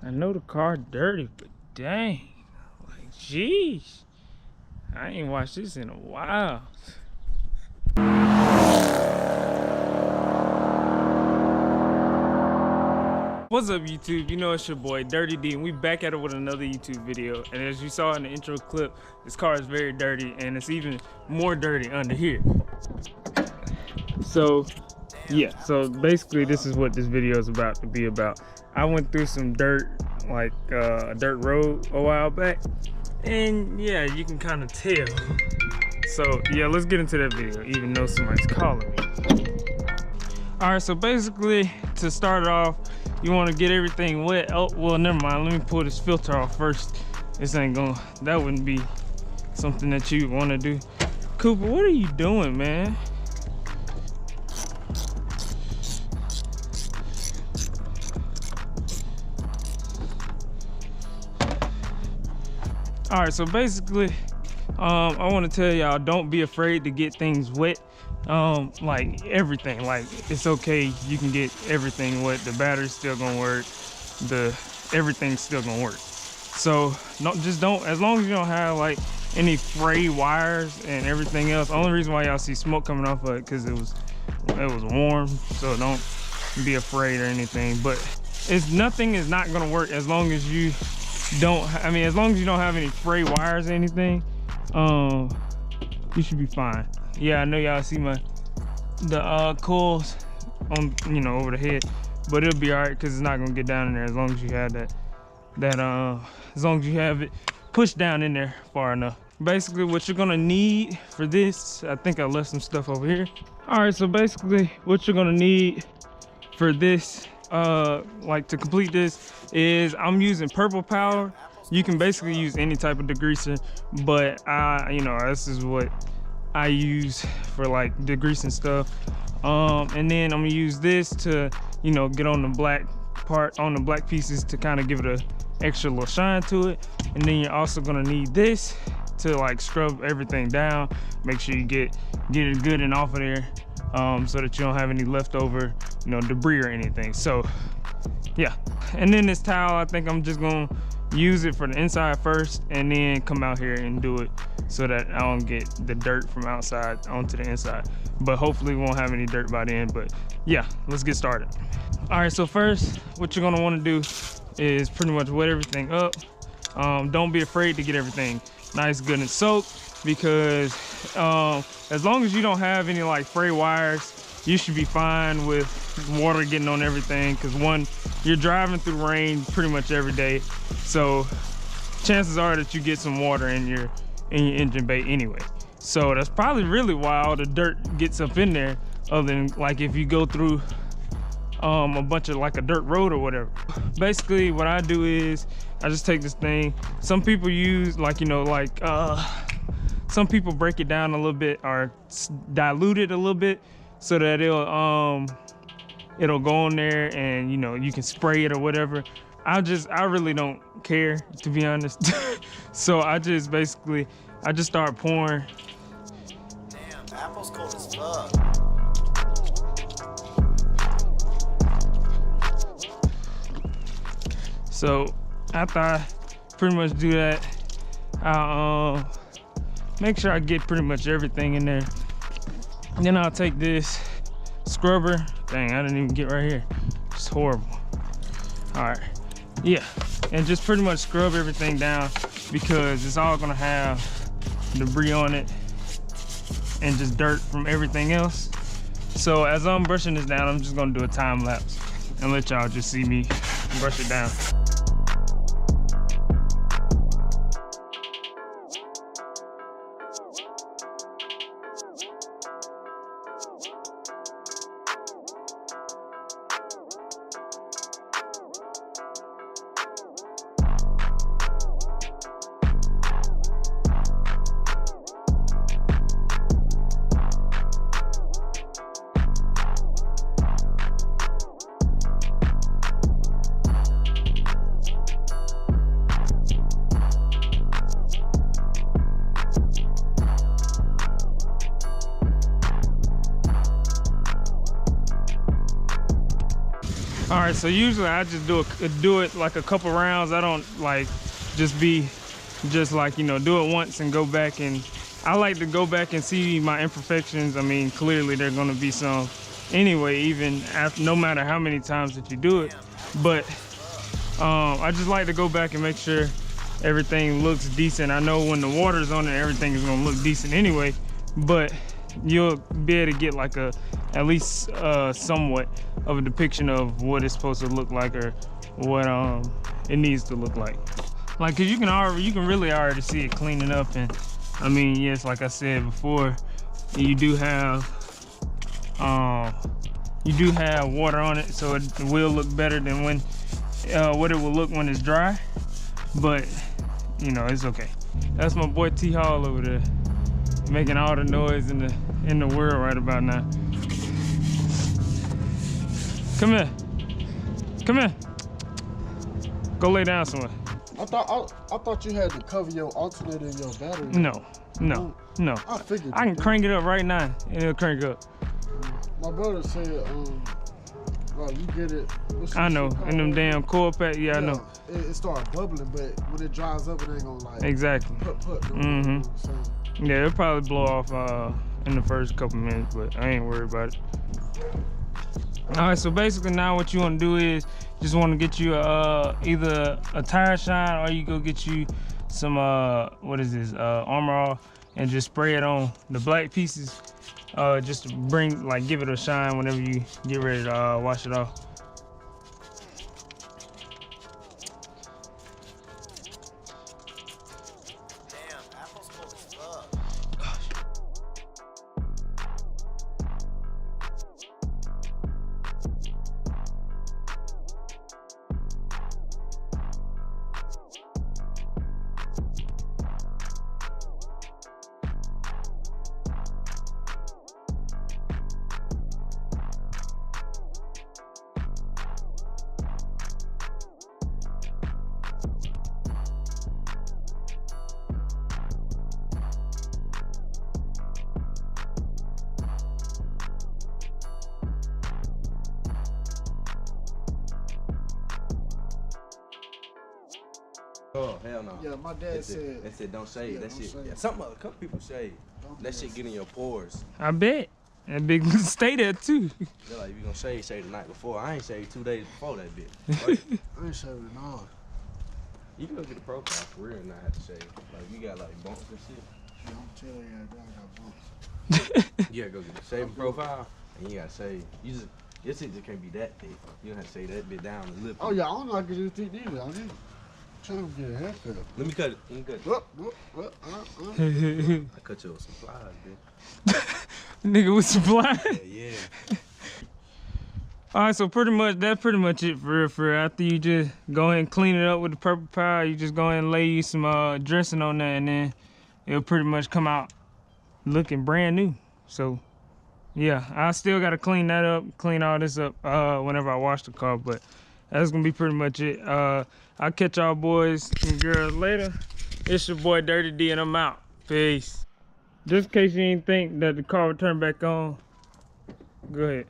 I know the car dirty, but dang, like, jeez, I ain't watched this in a while. What's up, YouTube? You know it's your boy Dirty D, and we back at it with another YouTube video. And as you saw in the intro clip, this car is very dirty, and it's even more dirty under here. So yeah, so basically this is what this video is about to be about. I went through some dirt, like a dirt road a while back, and yeah, you can kind of tell. So yeah, let's get into that video, even though somebody's calling me. All right, so basically to start it off, you want to get everything wet. Oh, well, never mind. Let me pull this filter off first. This ain't gonna, that wouldn't be something that you want to do. Cooper, what are you doing, man? All right, so basically, I want to tell y'all, don't be afraid to get things wet. Like everything, like it's okay, you can get everything wet. The battery's still gonna work, everything's still gonna work. So just don't, as long as you don't have like any fray wires and everything else. Only reason why y'all see smoke coming off of it because it was warm, so don't be afraid or anything. But nothing is not gonna work as long as you don't, as long as you don't have any fray wires or anything, you should be fine. Yeah, I know y'all see the coils on, over the head, but it'll be all right because it's not gonna get down in there as long as you have as long as you have it pushed down in there far enough. Basically, what you're gonna need for this, I think I left some stuff over here. All right, so basically, what you're gonna need for this, like to complete this, is I'm using purple powder. You can basically use any type of degreaser, but this is what I use for like degreasing stuff. And then I'm gonna use this to, get on the black part, on the black pieces, to kind of give it a extra little shine to it. And then you're also gonna need this to like scrub everything down, make sure you get it good and off of there, so that you don't have any leftover, debris or anything. So yeah, and then this towel, I think I'm just gonna use it for the inside first and then come out here and do it so that I don't get the dirt from outside onto the inside. But hopefully we won't have any dirt by then. But yeah, let's get started. All right, so first what you're gonna want to do is pretty much wet everything up. Don't be afraid to get everything nice, good, and soaked, because as long as you don't have any like fray wires, you should be fine with water getting on everything, because one, you're driving through rain pretty much every day, so chances are that you get some water in your engine bay anyway. So that's probably really why all the dirt gets up in there, other than like if you go through a bunch of like a dirt road or whatever. Basically what I do is I just take this thing. Some people use like, some people break it down a little bit or dilute it a little bit so that it'll go on there and you can spray it or whatever. I really don't care, to be honest. So I just start pouring. Damn, apple's cold as fuck. So after I pretty much do that, I'll make sure I get pretty much everything in there. And then I'll take this scrubber. Dang, I didn't even get right here. It's horrible. All right, yeah, and just pretty much scrub everything down, because it's all gonna have debris on it and just dirt from everything else. So as I'm brushing this down, I'm just gonna do a time lapse and let y'all just see me brush it down. right, so usually I just do it like a couple rounds. I don't like just like, you know, do it once and go back, and I like to go back and see my imperfections. I mean, clearly there are gonna be some anyway, even after, no matter how many times that you do it. But I just like to go back and make sure everything looks decent. I know when the water's on it, everything is gonna look decent anyway, but you'll be able to get like at least somewhat of a depiction of what it's supposed to look like, or what it needs to look like. Like, cause you can really already see it cleaning up. And I mean, yes, like I said before, you do have water on it, so it will look better than when what it will look when it's dry. But you know, it's okay. That's my boy T Hall over there, making all the noise in the world right about now. Come here. Come here. Go lay down somewhere. I thought you had to cover your alternator and your battery. No. I figured. I can crank it up right now and it'll crank up. My brother said, well, you get it. I know, in them damn coil pack, yeah, I know. It starts bubbling, but when it dries up, it ain't gonna like. Exactly. Yeah, it'll probably blow off in the first couple minutes, but I ain't worried about it. All right, so basically now what you want to do is just want to get you either a tire shine, or you go get you some what is this, Armor All, and just spray it on the black pieces, just to give it a shine whenever you get ready to wash it off. Damn, apple's cold as fuck. Oh, hell no. Yeah, my dad said. They said don't shave. Yeah, that don't shit. shave. Yeah, a couple people shave. That shit get in your pores. I bet. That big stay there too. They're like, if you gonna shave the night before. I ain't shaved 2 days before that bitch. Right? I ain't shaving at all. You can go get a profile for real and not have to shave. Like, you got like bumps and shit. Yeah, I'm telling you, I got bumps. You gotta go get a shaving profile and you gotta shave. Your shit just can't be that thick. You don't have to shave that bit down a little. Oh yeah, I don't know how to get this thick either. I'm trying to get a haircut. Let me cut it. Let me cut it. I cut you with some pliers, bitch. Nigga with supplies. Yeah. All right, so that's pretty much it for real. After you just go ahead and clean it up with the purple powder, you just go ahead and lay you some dressing on that, and then it'll pretty much come out looking brand new. So yeah, I still gotta clean that up, clean all this up whenever I wash the car, but that's gonna be pretty much it. I'll catch y'all boys and girls later. It's your boy Dirty D, and I'm out. Peace. Just in case you didn't think that the car would turn back on, go ahead.